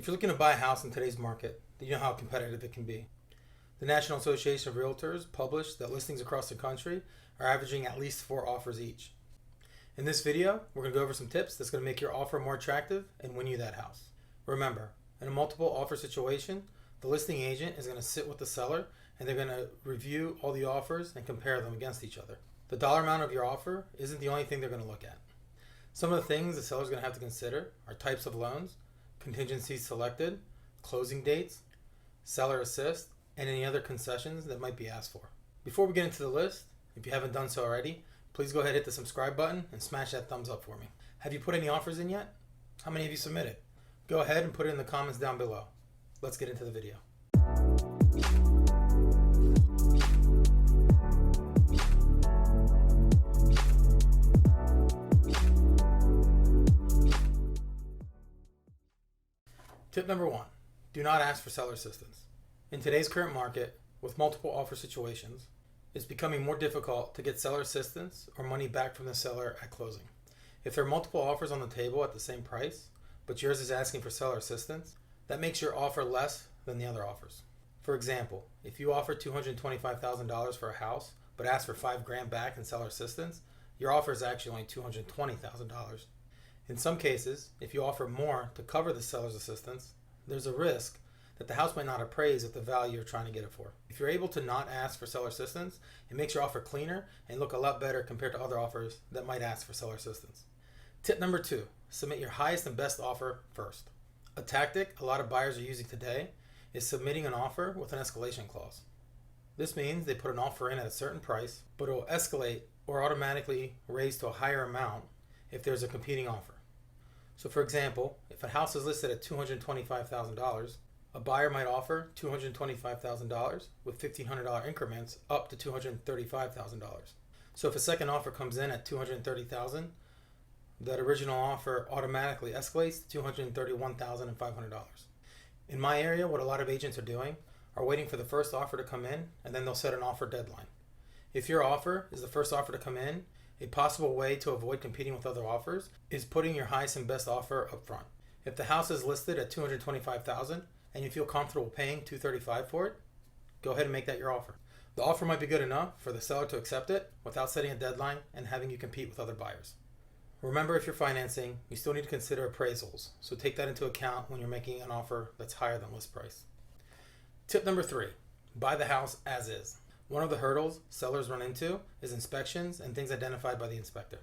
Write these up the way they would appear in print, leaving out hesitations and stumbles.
If you're looking to buy a house in today's market, then you know how competitive it can be. The National Association of Realtors published that listings across the country are averaging at least 4 offers each. In this video, we're going to go over some tips that's going to make your offer more attractive and win you that house. Remember, in a multiple offer situation, the listing agent is going to sit with the seller and they're going to review all the offers and compare them against each other. The dollar amount of your offer isn't the only thing they're going to look at. Some of the things the seller's going to have to consider are types of loans, contingencies selected, closing dates, seller assist, and any other concessions that might be asked for. Before we get into the list, if you haven't done so already, please go ahead and hit the subscribe button and smash that thumbs up for me. Have you put any offers in yet? How many have you submitted? Go ahead and put it in the comments down below. Let's get into the video. Tip number 1, do not ask for seller assistance. In today's current market, with multiple offer situations, it's becoming more difficult to get seller assistance or money back from the seller at closing. If there are multiple offers on the table at the same price, but yours is asking for seller assistance, that makes your offer less than the other offers. For example, if you offer $225,000 for a house, but ask for $5,000 back in seller assistance, your offer is actually only $220,000. In some cases, if you offer more to cover the seller's assistance, there's a risk that the house might not appraise at the value you're trying to get it for. If you're able to not ask for seller assistance, it makes your offer cleaner and look a lot better compared to other offers that might ask for seller assistance. Tip number 2, submit your highest and best offer first. A tactic a lot of buyers are using today is submitting an offer with an escalation clause. This means they put an offer in at a certain price, but it will escalate or automatically raise to a higher amount if there's a competing offer. So for example, if a house is listed at $225,000, a buyer might offer $225,000 with $1,500 increments up to $235,000. So if a second offer comes in at $230,000, that original offer automatically escalates to $231,500. In my area, what a lot of agents are doing are waiting for the first offer to come in, and then they'll set an offer deadline. If your offer is the first offer to come in, a possible way to avoid competing with other offers is putting your highest and best offer up front. If the house is listed at $225,000 and you feel comfortable paying $235,000 for it, go ahead and make that your offer. The offer might be good enough for the seller to accept it without setting a deadline and having you compete with other buyers. Remember, if you're financing, you still need to consider appraisals, so take that into account when you're making an offer that's higher than list price. Tip number 3, buy the house as is. One of the hurdles sellers run into is inspections and things identified by the inspector.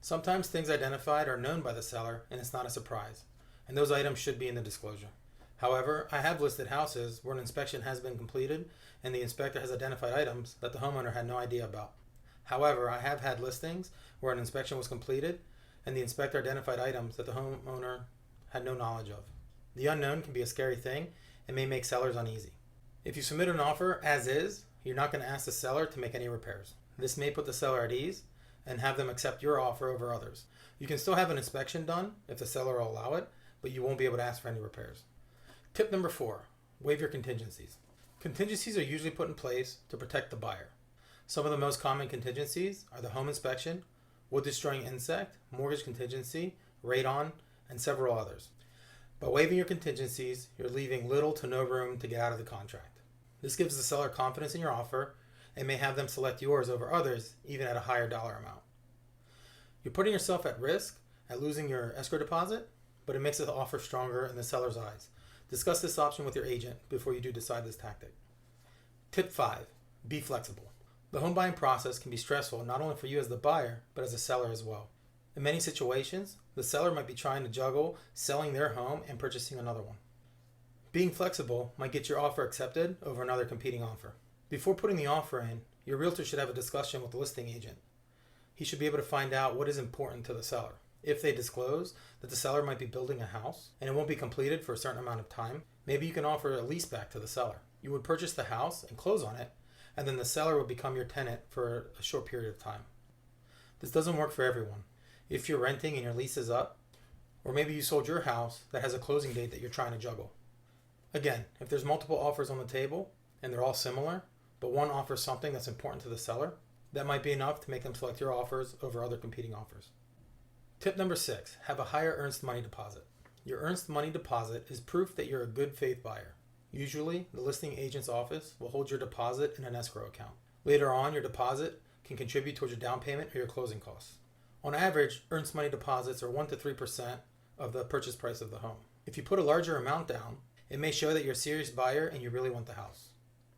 Sometimes things identified are known by the seller and it's not a surprise, and those items should be in the disclosure. However, I have listed houses where an inspection has been completed and the inspector has identified items that the homeowner had no idea about. However, I have had listings where an inspection was completed and the inspector identified items that the homeowner had no knowledge of. The unknown can be a scary thing and may make sellers uneasy. If you submit an offer as is, you're not going to ask the seller to make any repairs. This may put the seller at ease and have them accept your offer over others. You can still have an inspection done if the seller will allow it, but you won't be able to ask for any repairs. Tip number 4, waive your contingencies. Contingencies are usually put in place to protect the buyer. Some of the most common contingencies are the home inspection, wood destroying insect, mortgage contingency, radon, and several others. By waiving your contingencies, you're leaving little to no room to get out of the contract. This gives the seller confidence in your offer and may have them select yours over others, even at a higher dollar amount. You're putting yourself at risk at losing your escrow deposit, but it makes the offer stronger in the seller's eyes. Discuss this option with your agent before you do decide this tactic. Tip 5, be flexible. The home buying process can be stressful not only for you as the buyer, but as a seller as well. In many situations, the seller might be trying to juggle selling their home and purchasing another one. Being flexible might get your offer accepted over another competing offer. Before putting the offer in, your realtor should have a discussion with the listing agent. He should be able to find out what is important to the seller. If they disclose that the seller might be building a house and it won't be completed for a certain amount of time, maybe you can offer a lease back to the seller. You would purchase the house and close on it, and then the seller would become your tenant for a short period of time. This doesn't work for everyone. If you're renting and your lease is up, or maybe you sold your house that has a closing date that you're trying to juggle. Again, if there's multiple offers on the table and they're all similar, but one offers something that's important to the seller, that might be enough to make them select your offers over other competing offers. Tip number 6, have a higher earnest money deposit. Your earnest money deposit is proof that you're a good faith buyer. Usually, the listing agent's office will hold your deposit in an escrow account. Later on, your deposit can contribute towards your down payment or your closing costs. On average, earnest money deposits are 1 to 3% of the purchase price of the home. If you put a larger amount down, it may show that you're a serious buyer and you really want the house.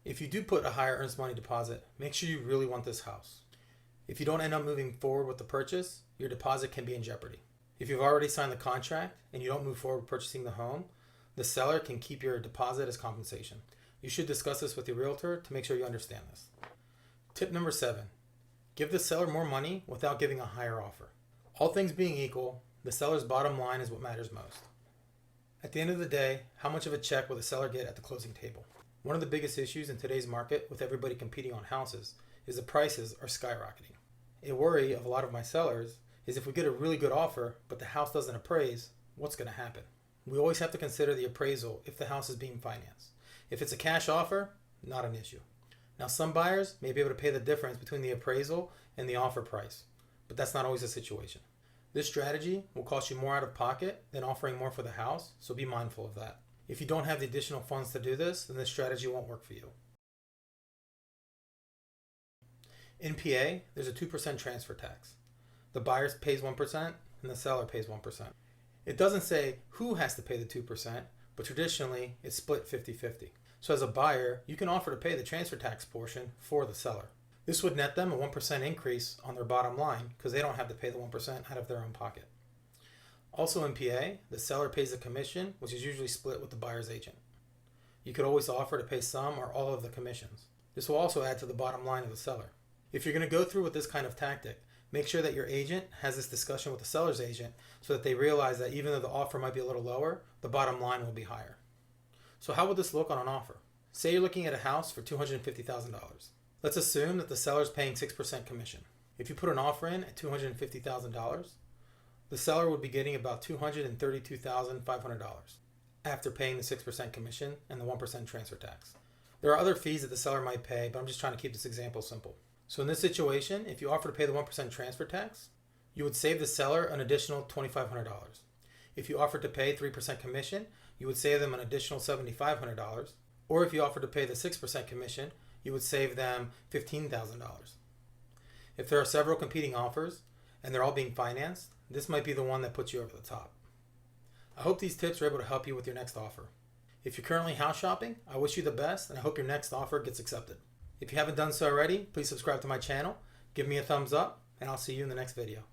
If you do put a higher earnest money deposit, make sure you really want this house. If you don't end up moving forward with the purchase, your deposit can be in jeopardy. If you've already signed the contract and you don't move forward with purchasing the home, the seller can keep your deposit as compensation. You should discuss this with your realtor to make sure you understand this. Tip number 7, give the seller more money without giving a higher offer. All things being equal, the seller's bottom line is what matters most. At the end of the day, how much of a check will the seller get at the closing table? One of the biggest issues in today's market with everybody competing on houses is the prices are skyrocketing. A worry of a lot of my sellers is if we get a really good offer, but the house doesn't appraise, what's going to happen? We always have to consider the appraisal if the house is being financed. If it's a cash offer, not an issue. Now, some buyers may be able to pay the difference between the appraisal and the offer price, but that's not always the situation. This strategy will cost you more out of pocket than offering more for the house, so be mindful of that. If you don't have the additional funds to do this, then this strategy won't work for you. In PA, there's a 2% transfer tax. The buyer pays 1% and the seller pays 1%. It doesn't say who has to pay the 2%, but traditionally it's split 50-50. So as a buyer, you can offer to pay the transfer tax portion for the seller. This would net them a 1% increase on their bottom line because they don't have to pay the 1% out of their own pocket. Also in PA, the seller pays a commission, which is usually split with the buyer's agent. You could always offer to pay some or all of the commissions. This will also add to the bottom line of the seller. If you're going to go through with this kind of tactic, make sure that your agent has this discussion with the seller's agent so that they realize that even though the offer might be a little lower, the bottom line will be higher. So how would this look on an offer? Say you're looking at a house for $250,000. Let's assume that the seller's paying 6% commission. If you put an offer in at $250,000, the seller would be getting about $232,500 after paying the 6% commission and the 1% transfer tax. There are other fees that the seller might pay, but I'm just trying to keep this example simple. So in this situation, if you offer to pay the 1% transfer tax, you would save the seller an additional $2,500. If you offered to pay 3% commission, you would save them an additional $7,500. Or if you offered to pay the 6% commission, you would save them $15,000. If there are several competing offers and they're all being financed, this might be the one that puts you over the top. I hope these tips are able to help you with your next offer. If you're currently house shopping, I wish you the best and I hope your next offer gets accepted. If you haven't done so already, please subscribe to my channel, give me a thumbs up, and I'll see you in the next video.